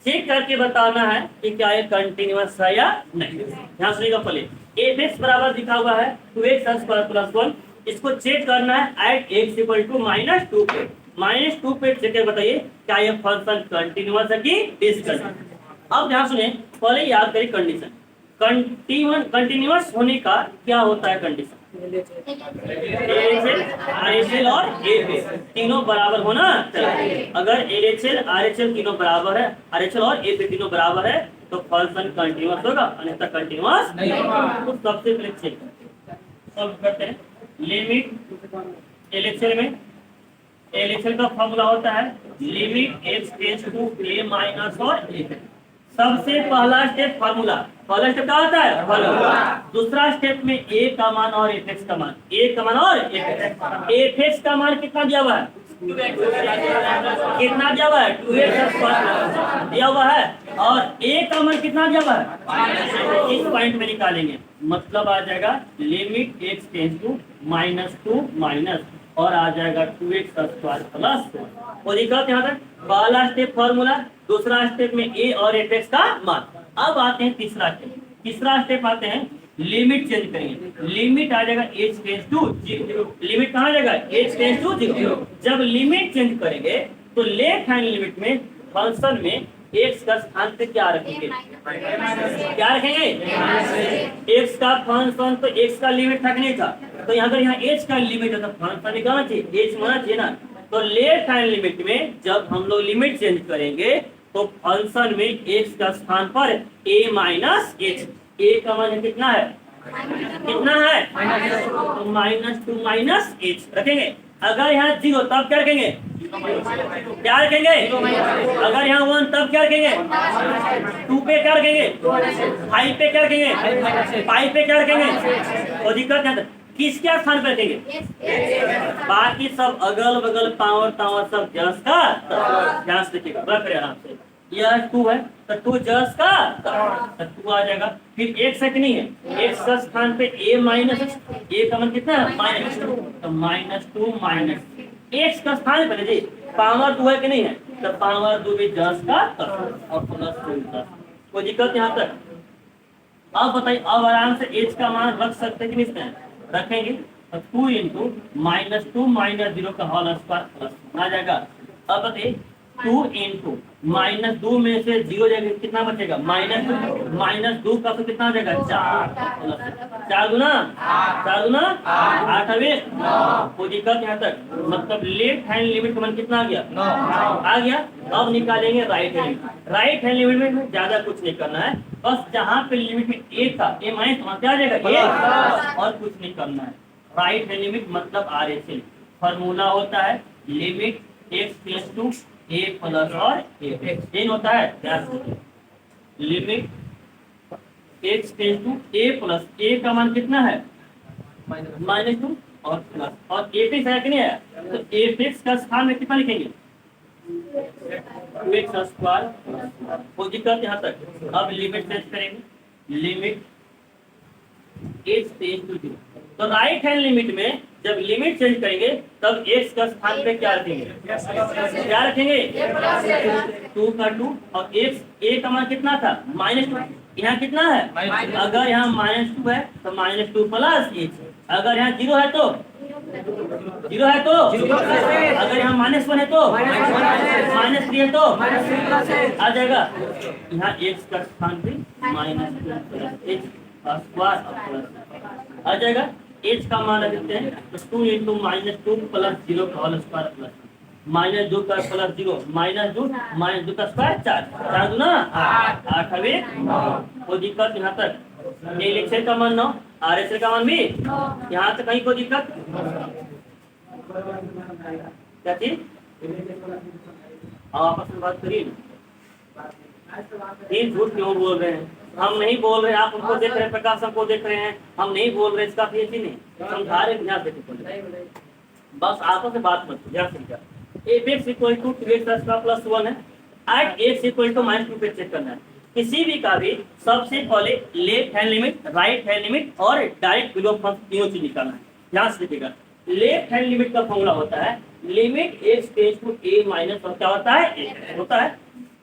Check करके बताना है कि क्या ये कंटिन्यूअस है या नहीं। ध्यान सुनिएगा, पहले एफ एक्स बराबर दिखा हुआ है 2x² प्लस 1, इसको चेक करना है एट एक्स इक्वल टू -2 पे, -2 पे चेक कर बताइए क्या ये फंक्शन कंटिन्यूअस है कि डिसकंटिन्यूअस। अब ध्यान सुने, पहले याद करें कंडीशन, कंटिन्यूअस होने का क्या होता है कंडीशन? आरएचएल और एफए तीनों बराबर होना चाहिए। अगर एलएचएल आरएचएल तीनों बराबर है, आरएचएल और एफए तीनों बराबर है, तो फंक्शन कंटिन्यूअस होगा, अन्यथा कंटिन्यूअस नहीं होगा। तो सबसे पहले चेक सब करते हैं, लिमिट एलएचएल में, एलएचएल का फॉर्मूला होता है limit x tends to A minus और एफ। सबसे पहला स्टेप फॉर्मूला, पहला स्टेप क्या होता है? फॉर्मूला। दूसरा स्टेप में ए का मान और एफ एक्स का मान, ए का मान और एफ एक्स का मान कितना दिया हुआ है? कितना दिया हुआ है? 2x² दिया हुआ है, और ए का मान कितना दिया हुआ है? इस पॉइंट में निकालेंगे, मतलब आ जाएगा limit x tends to -2 minus और आ जाएगा 2x² प्लस 4। और दिक्कत यहाँ तक? पहला स्टेप फॉर्मूला, दूसरा स्टेप में ए और एफ एक्स का मान। अब आते हैं तीसरा स्टेप, तीसरा स्टेप आते हैं लिमिट चेंज करेंगे, लिमिट आ जाएगा h टेंस टू 0, लिमिट कहाँ जाएगा? h tends to 0। जब लिमिट चेंज करेंगे तो लेफ्ट हैंड लिमिट में फंक्शन में x का स्थान पे क्या रखेंगे? क्या रखेंगे? x का फंक्शन, तो x का लिमिट तक नहीं था, तो यहाँ पर यहाँ h का लिमिट है तो फंक्शन में क्या चाहिए? h होना चाहिए ना। तो लेफ्ट हैंड लिमिट में जब हम लोग लिमिट चेंज करेंगे तो फंक्शन में x का स्थान पर a माइनस एच, a का मान कितना है? कितना है? तो -2 माइनस एच रखेंगे। अगर यहाँ 0 तब क्या रखेंगे? क्या रखेंगे? अगर यहाँ 1 तब क्या रखेंगे? 2 पे क्या रखेंगे? 5 पे क्या रखेंगे? 5 पे क्या रखेंगे? और दिक्कत है किसके स्थान पर रखेंगे? बाकी सब अगल बगल पावर टावर सब जस का ध्यान से देखिएगा, रख रहे आराम से। यह 2 है तो 2 जस का तो 2 आ जाएगा, फिर एक सेकंड नहीं है, x का स्थान पे a माइनस एक्स, a का मान कितना है? -2, तो -2 माइनस x का स्थान पे जी पावर 2 है कि नहीं है? तो पावर 2 भी 10 का और प्लस 2 कोई दिक्कत यहाँ तक? अब बताइए, अब आराम से h का मान रख सकते हैं कि नहीं? रखेंगे तो 2 × -2 - 0 का होल स्क्वायर प्लस आ जाएगा। अब बताइए 2 × -2 में से 0 जाएगा, कितना बचेगा? -2 का तो कितना आ जाएगा? 4, 4 गुना 8 कोई दिक्कत यहाँ तक? मतलब लेफ्ट हैंड लिमिट का मान कितना आ गया? आ गया। अब निकालेंगे right hand limit. Right hand limit में ज्यादा कुछ नहीं करना है, बस जहाँ पे लिमिट में a था, a माइनस वहाँ क्या आ जाएगा? a, और कुछ नहीं करना है। राइट हैंड लिमिट मतलब आरएचएल, फॉर्मूला होता है limit x tends to A plus और ए इन होता है limit x tends to A plus a का मान कितना है -2 और प्लस और ए फिक्स है कि नहीं है तो ए फिक्स का स्थान में कितना लिखेंगे 2x² कोई दिक्कत यहाँ तक। अब लिमिट चेंज करेंगे लिमिट एक्स टेंस टू 0 तो राइट हैंड लिमिट में जब लिमिट चेंज करेंगे तब x का स्थान पे क्या रखेंगे 2 का 2 और x a का मान कितना था -2 यहाँ कितना है अगर यहाँ -2 है तो -2 प्लस x अगर यहाँ 0 है तो 0 है तो अगर यहाँ -1 है तो -3 है तो आ जाएगा यहाँ x का स्थान पे -2 x स्क्वायर आ जाएगा h का मान रख देते हैं तो 2 × -2 प्लस 0 का होल स्क्वायर प्लस -2 का प्लस 0 -2 -2 का स्क्वायर 4 4 दूना 8 हवे कोई दिक्कत यहाँ तक LHS का मान 9 RHS का मान भी यहाँ तक कहीं कोई दिक्कत क्या चीज आपस में बात करिए तीन झूठ क्यों बोल रहे हैं हम नहीं बोल रहे आप उनको देख रहे हैं प्रकाश को देख रहे हैं हम नहीं बोल रहे इसका पीएचडी नहीं समझा रहे ध्यान देते बस आपस में बात मत ध्यान समझा f(x = 2x² + 1 है एट x = -2 पे चेक करना है किसी भी का भी सबसे पहले left hand limit right hand limit और डायरेक्ट बिलो फंक्शन तीनों चीज निकालना है ध्यान से देखिएगा लेफ्ट हैंड लिमिट का फॉर्मूला होता है limit x tends to a minus और क्या होता है होता है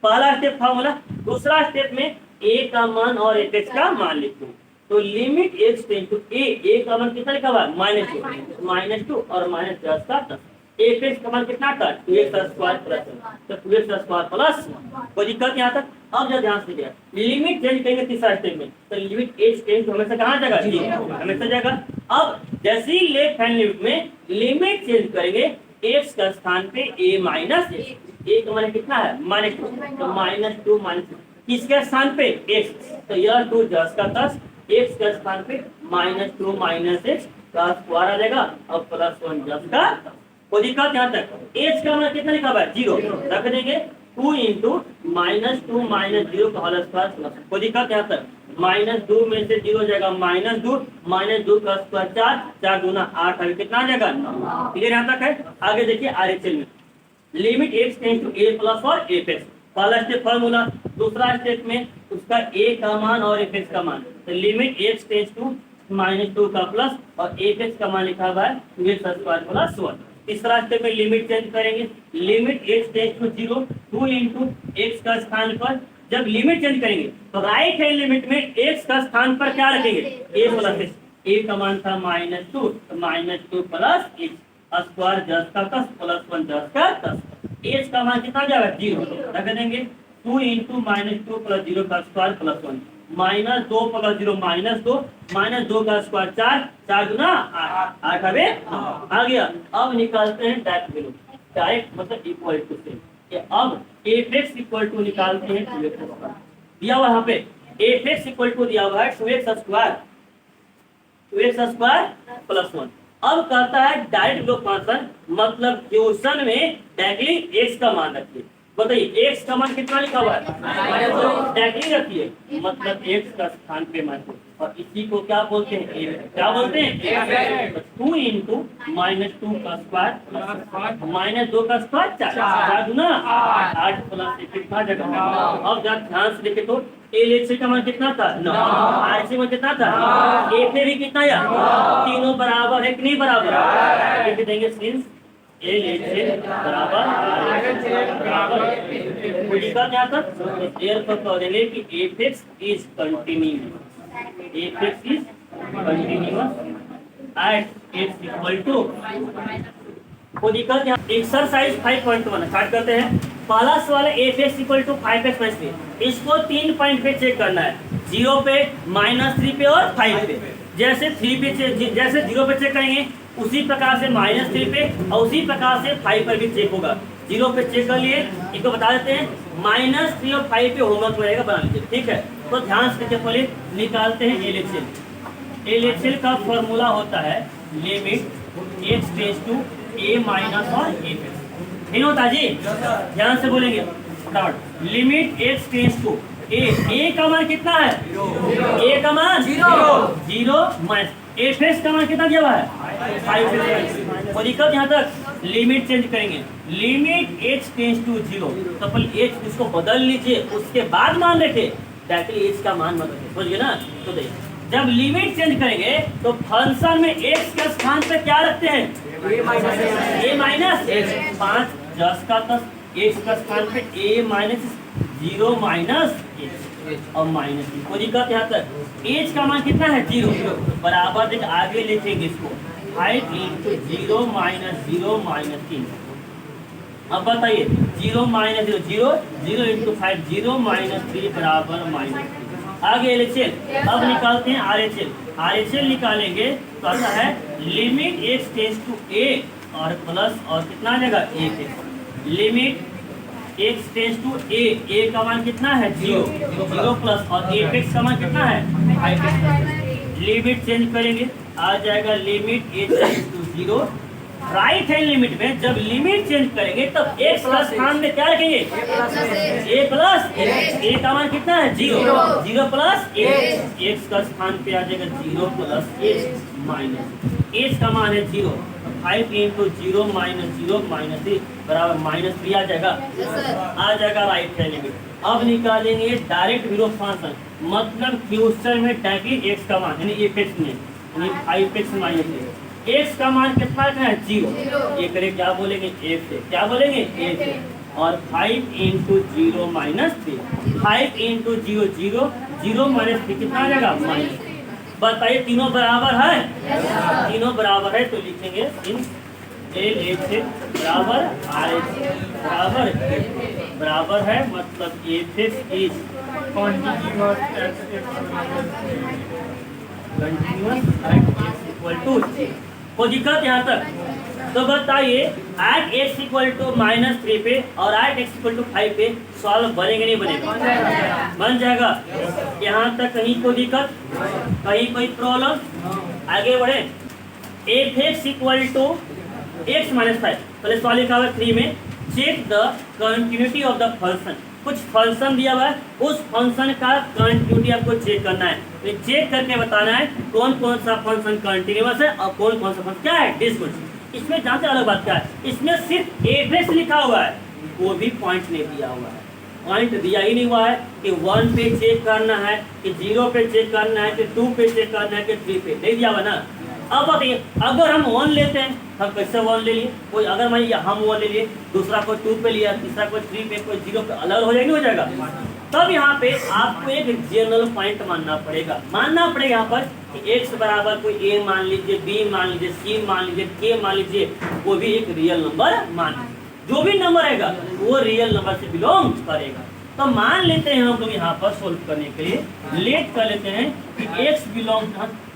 पहला स्टेप फॉर्मूला दूसरा स्टेप में a का मान और f(x) का मान लिखो तो limit x tends to a का मान कितना लिखा हुआ है -2 और -10 का 10 f(x) का मान कितना था 2x² प्लस तो 2x² प्लस कोई दिक्कत यहाँ तक अब जब ध्यान से देखिए लिमिट चेंज करेंगे तीसरा स्टेप में तो लिमिट h टेंस टू हमेशा कहाँ जाएगा हमेशा जाएगा अब जैसे ही लेफ्ट हैंड लिमिट में लिमिट चेंज करेंगे x का स्थान पे a माइनस a का मान कितना है -2 तो -2 किसके स्थान पे x तो यह 2 10 का 10 x के स्थान पे -2 - x का स्क्वायर आ जाएगा और +1 10 का कोई दिक्कत यहाँ तक h का मान कितना लिखा हुआ है 0 रख देंगे 2 × -2 - 0 का होल स्क्वायर प्लस कोई दिक्कत यहाँ तक -2 में से 0 जाएगा -2 -2 का स्क्वायर 4 4 दूना 8 अभी कितना आ जाएगा क्लियर यहाँ तक है आगे देखिए RHS में limit x tends to a plus और f(x) पहला स्टेप फॉर्मूला दूसरा स्टेप में उसका a का मान और f(x) का मान तो लिमिट x टेंस टू -2 का प्लस और f(x) का मान लिखा हुआ है 2x² प्लस 1 तीसरा स्टेप में लिमिट चेंज करेंगे limit x tends to 0 2 × x का स्थान पर जब लिमिट चेंज करेंगे तो राइट हैंड लिमिट में x का स्थान पर क्या रखेंगे a प्लस x a का मान था -2 तो -2 प्लस x स्क्वायर 10 का 10 प्लस 1 10 का 10 h का मान कितना जाएगा 0 रख देंगे 2 × -2 प्लस 0 का स्क्वायर प्लस 1 -2 प्लस 0 -2 -2 का स्क्वायर 4 4 गुना 8 हवे आ गया अब निकालते हैं डायरेक्ट वैल्यू डायरेक्ट मतलब इक्वल टू से अब f(x) = निकालते हैं 2x² दिया हुआ यहाँ पे f(x) = दिया हुआ है 2x² प्लस 1 अब कहता है डायरेक्ट बिलो फंक्शन मतलब क्वेश्चन में डायरेक्टली x का मान रखिए बताइए x का मान कितना लिखा हुआ है डायरेक्टली रखिए मतलब x का स्थान पे मान और इसी को क्या बोलते हैं क्या बोलते हैं 2 × -2 का स्क्वायर -2 का स्क्वायर 4 गुना 8 प्लस कितना जगह अब जब ध्यान से देखे तो LHS का मान कितना था 9 RHS में कितना था f भी कितना है तीनों बराबर है कि नहीं बराबर लिख देंगे सिंस LHS बराबर यहाँ तक करेंगे कि f(x) is continuous at x = कोई दिक्कत यहाँ एक्सरसाइज 5.1 स्टार्ट करते हैं पहला सवाल है f(x) = 5x - 3 इसको 3 पॉइंट पे चेक करना है 0 पे -3 पे और 5 पे जैसे 3 पे जैसे 0 पे चेक करेंगे उसी प्रकार से -3 पे और उसी प्रकार से 5 पर भी चेक होगा 0 पे चेक कर लिए इनको बता देते हैं -3 और 5 पे होमवर्क रहेगा बना लीजिए ठीक है तो ध्यान से पहले निकालते हैं LHS का फॉर्मूला होता है limit x tends to a minus और f नहीं होता जी, ध्यान से बोलेंगे फटाफट। Limit x tends to A का मान कितना है? ए का मान 0 माइनस एफ एक्स का मान कितना दिया हुआ है 5। और दिक्कत यहाँ तक लिमिट चेंज करेंगे, लिमिट एक्स टेंस टू 0, तो पहले एच इसको बदल लीजिए, उसके बाद मान रखे डायरेक्टली एच का मान मत रखिए, समझ गए ना। तो देखिए जब लिमिट चेंज करेंगे तो फंक्शन में एक्स के स्थान पे क्या रखते हैं? ए माइनस एक्स, 5 10 का 10, एक्स का स्थान पे ए माइनस 0 माइनस एच और माइनस कोई दिक्कत यहाँ तक। एच का मान कितना है 0, बराबर देख आगे लिखेंगे इसको 5 इंटू 0 माइनस 0 माइनस 3। अब बताइए 0 माइनस 0 0 0 इंटू 5 0 माइनस 3 बराबर माइनस 3। आगे एलएचएल अब निकालते हैं आरएचएल। आरएचएल निकालेंगे तो आता है लिमिट एक्स टेंस टू ए और प्लस और कितना आ जाएगा 1 limit x tends to A का मान कितना है 0 प्लस और एक्स का मान कितना है 5। लिमिट चेंज करेंगे आ जाएगा limit A tends to 0। Right hand limit में जब लिमिट चेंज करेंगे तब एक्स का स्थान में क्या रखेंगे ए प्लस ए का मान कितना है 0 प्लस एक्स का स्थान पे आ जाएगा 0 प्लस एक्स माइनस एच का मान है 0, 5 इंटू 0 माइनस 0 माइनस 3 बराबर माइनस 3 आ जाएगा राइट हैंड लिमिट। अब निकालेंगे डायरेक्ट विरोध फंक्शन, मतलब फ्यूचर में डायरेक्टली एक्स का मान यानी एफ एक्स में यानी 5x माइनस एक्स का मान कितना है 0, ये करे क्या बोलेंगे एफ से, क्या बोलेंगे एफ से। और 5 इंटू 0 माइनस 3, 5 इंटू 0 0 माइनस 3 कितना आ जाएगा माइनस। बताइए तीनों बराबर है? तीनों बराबर है तो लिखेंगे इन एल एच बराबर आर एच बराबर है, मतलब F X is continuous at X equal to 0। कोई दिक्कत यहाँ तक? तो बताइए एट एक्स इक्वल टू -3 पे और एट एक्स इक्वल टू 5 पे सॉल्व बनेगा नहीं बनेगा? बन जाएगा। यहाँ तक कहीं कोई दिक्कत, कहीं कोई प्रॉब्लम? आगे बढ़े। F X equal to x minus 5, पहले सॉल्व लिखा हुआ है 3 में, check the continuity of the function. कुछ फंक्शन दिया हुआ है, उस फंक्शन का कंटिन्यूटी आपको चेक करना है, तो चेक करके बताना है कौन कौन सा फंक्शन कंटिन्यूअस है और कौन कौन सा फंक्शन क्या है डिसकंटिन्यूअस। इसमें जानते अलग बात क्या है, इसमें सिर्फ एफ एक्स लिखा हुआ है, वो भी पॉइंट नहीं दिया हुआ है, पॉइंट दिया ही नहीं हुआ है कि 1 पे चेक करना है कि 0 पे चेक करना है कि 2 पे चेक करना है कि 3 पे, नहीं दिया हुआ ना। अब बताइए अगर हम 1 लेते हैं हम कैसे 1 ले लिए, कोई अगर मान लीजिए हम 1 ले लिए, दूसरा कोई 2 पे लिया, तीसरा कोई 3 पे, कोई 0 पे, अलग हो जाएगा, नहीं हो जाएगा। तब यहाँ पे आपको एक जनरल पॉइंट मानना पड़ेगा यहाँ पर कि x बराबर कोई a मान लीजिए, b मान लीजिए, c मान लीजिए, k मान लीजिए, वो भी एक रियल नंबर मान, जो भी नंबर रहेगा वो रियल नंबर से बिलोंग करेगा। तो मान लेते हैं हम लोग यहाँ पर सोल्व करने के लिए लेट कर लेते हैं कि x belong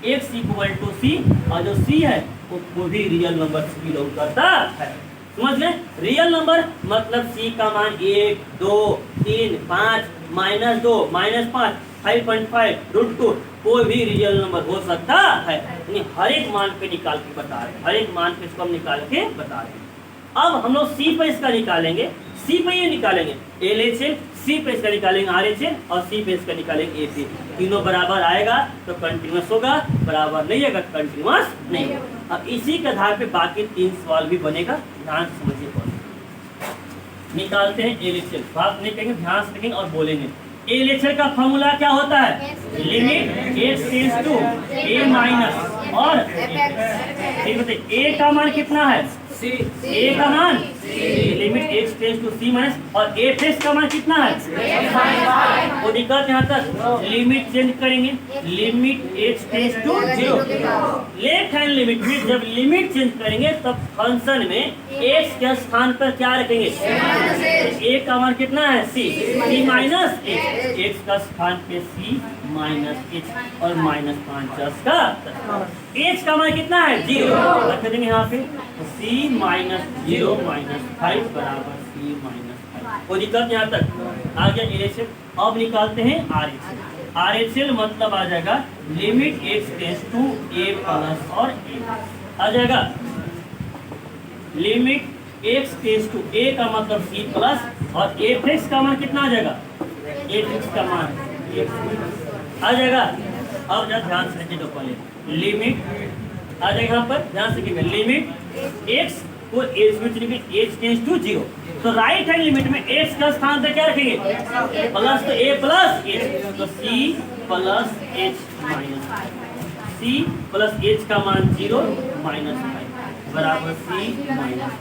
x equal to c और जो c है वो भी रियल नंबर से बिलोंग करता है। समझ गए? रियल नंबर मतलब c का मान 1 2 3 5 -2 -5 5.5 √2 कोई भी रियल नंबर हो सकता है, यानी हर एक मान पे निकाल के बता रहे हैं, हर एक मान पे इसको हम निकाल के बता रहे हैं। अब हम लोग सी पे इसका निकालेंगे, सी पे ये निकालेंगे एलएचएल, सी पे इसका निकालेंगे आरएचएल और सी पे इसका निकालेंगे एपी। तीनों बराबर आएगा तो कंटिन्यूअस होगा, बराबर नहीं आएगा कंटिन्यूअस नहीं होगा। अब इसी के आधार पे बाकी 3 सवाल भी बनेगा, ध्यान से समझिए। निकालते हैं एलएचएल, बात नहीं करेंगे, ध्यान से देखेंगे और बोलेंगे। एलएचएल का फॉर्मूला क्या होता है? Limit x tends to A minus और ए का मान कितना है ए का मान limit x tends to C minus और एफ एक्स का मान कितना है वो दिक्कत यहाँ तक। लिमिट चेंज करेंगे, limit x tends to 0, left hand limit में जब लिमिट चेंज करेंगे तब फंक्शन में एक्स के स्थान पर क्या रखेंगे ए का मान कितना है सी माइनस एक्स का स्थान पे सी माइनस एच और -5 10 का एच का मान कितना है 0 रख देंगे यहाँ पे सी -0 -5 बराबर सी -5। कोई दिक्कत यहाँ तक आ गया एलएचएल। अब निकालते हैं आरएचएल। आरएचएल मतलब आ जाएगा limit x tends to A plus और ए आ जाएगा limit x tends to a का मतलब c प्लस और f(x) का मान कितना आ जाएगा, f(x) का मान आ जाएगा। अब जरा ध्यान से देखिए, तो पहले लिमिट आ जाएगा यहाँ पर, ध्यान से देखिए लिमिट x को h टेंस टू 0, तो राइट हैंड लिमिट में x का स्थान पे क्या रखेंगे, प्लस, तो a प्लस h, तो c plus h minus c plus h का मान 0 माइनस बराबर c माइनस।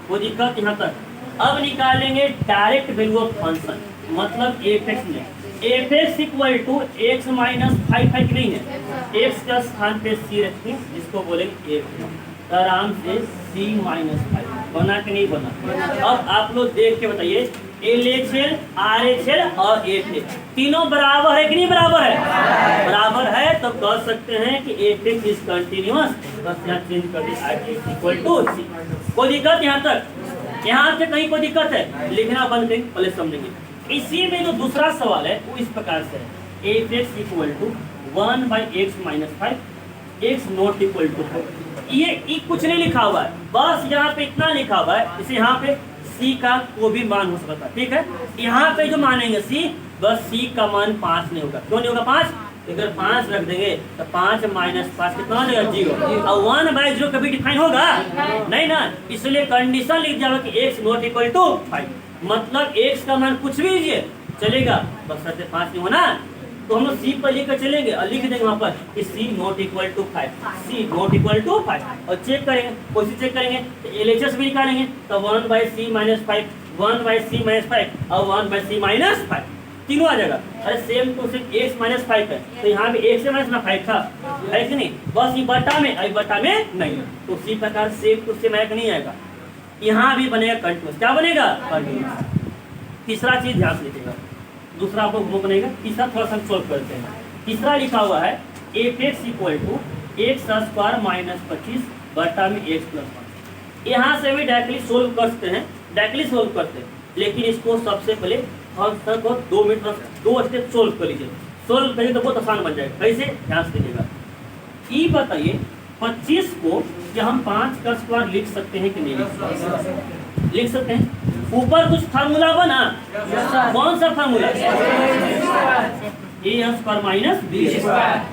कोई दिक्कत यहाँ तक? अब निकालेंगे डायरेक्ट वैल्यू ऑफ फंक्शन, मतलब f(x) में f(x) equal to x minus 5 नहीं है, x का स्थान पे c रखें, जिसको बोलेंगे f, आराम से c माइनस 5 बना कि नहीं बना। अब आप लोग देख के बताइए, LHL, RHL और FH तीनों बराबर है कि नहीं बराबर है? बराबर है, तो कह सकते हैं कि f(x) इज कंटिन्यूअस, बस यहाँ चेंज कर दी इक्वल टू c। कोई दिक्कत यहाँ तक? यहाँ से कहीं कोई दिक्कत है? लिखना बंद करें, पहले समझेंगे। इसी में जो दूसरा सवाल है वो इस प्रकार से है, f(x) equal to 1/x minus 5, x not equal to 4। ये कुछ नहीं लिखा हुआ है, बस यहाँ पे इतना लिखा हुआ है, इसे यहाँ पे c का कोई भी मान हो सकता है, ठीक है। यहाँ पे जो मानेंगे c, बस c का मान 5 नहीं होगा। क्यों नहीं होगा 5? अगर 5 रख देंगे तो 5 माइनस 5 कितना हो जाएगा, 0। और 1/0 कभी डिफाइन होगा नहीं ना, इसलिए कंडीशन लिख जाओ कि x नॉट इक्वल टू 5, मतलब x का मान कुछ भी लीजिए चलेगा, बस 5 नहीं होना। तो हम लोग c पर लिख कर चलेंगे और लिख देंगे वहाँ पर कि c not equal to 5, c not equal to 5, और चेक करेंगे, कोशिश चेक करेंगे तो LHS भी निकालेंगे, तो 1/c माइनस 5, 1/c माइनस 5 और 1/c माइनस 5 तीनों आ जाएगा। अरे same to same x minus 5 है, तो यहाँ पे x से माइनस 5 था, है कि नहीं? बस ये बटा में नहीं, तो उसी प्रकार सेम टू सेम नहीं आएगा, यहाँ भी बनेगा कंटिन्यूअस। क्या बनेगा? कंटिन्यूअस। तीसरा चीज ध्यान से लिखिएगा, दूसरा आपको वो बनेगा, तीसरा थोड़ा सा सोल्व करते हैं। तीसरा लिखा हुआ है f(x) equal to x² minus 25 बटा में x प्लस 1। यहाँ से भी डायरेक्टली सोल्व कर सकते हैं, लेकिन इसको सबसे पहले फंक्शन को 2 मिनट 2 स्टेप सोल्व कर लीजिए। सोल्व करिए तो बहुत आसान बन जाएगा। कैसे? ध्यान से देखिएगा। ये बताइए 25 को क्या हम 5 का स्क्वायर लिख सकते हैं कि नहीं लिख सकते हैं? ऊपर कुछ फार्मूला बना, कौन सा formula? a² minus b²,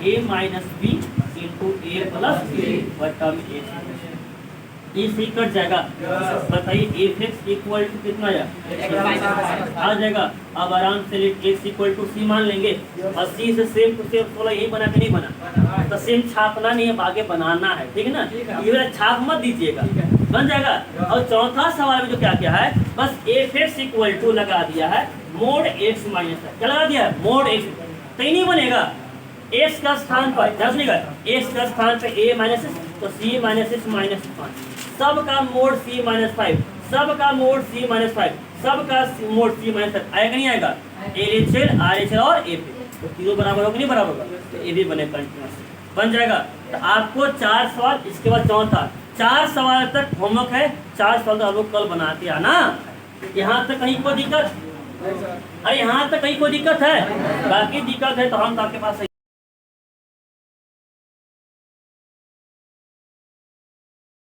a minus b into a plus b बटा में a। ये सी कट जाएगा, बताइए f(x) इक्वल टू कितना आ जाएगा। अब आराम से x इक्वल टू c मान लेंगे, और c से सेम टू सेम फॉलो यही बना कि नहीं बना, तो सेम छापना नहीं है, आगे बनाना है, ठीक है ना। ये छाप मत दीजिएगा, बन जाएगा। और चौथा सवाल में जो क्या किया है, बस f(x) इक्वल टू लगा दिया है मोड x माइनस, क्या लगा दिया है? मोड x, तो ही नहीं बनेगा। x का स्थान पर ध्यान सुनिएगा, x का स्थान पे a माइनस, तो c माइनस x माइनस 5, सब का मोड c माइनस 5, सब का मोड c माइनस 5, सब का मोड c माइनस 5 आएगा नहीं आएगा? LHL, RHL और AP, तो तीनों बराबर होगा नहीं बराबर होगा, तो ये भी बने कंटिन्यूअस बन जाएगा। तो आपको 4 सवाल, इसके बाद चौथा 4 सवाल तक होमवर्क है, 4 सवाल तो आप लोग कल बनाते आना। यहाँ तक कहीं कोई दिक्कत? अरे यहाँ तक कहीं कोई दिक्कत है? बाकी दिक्कत है तो हम तो आपके पास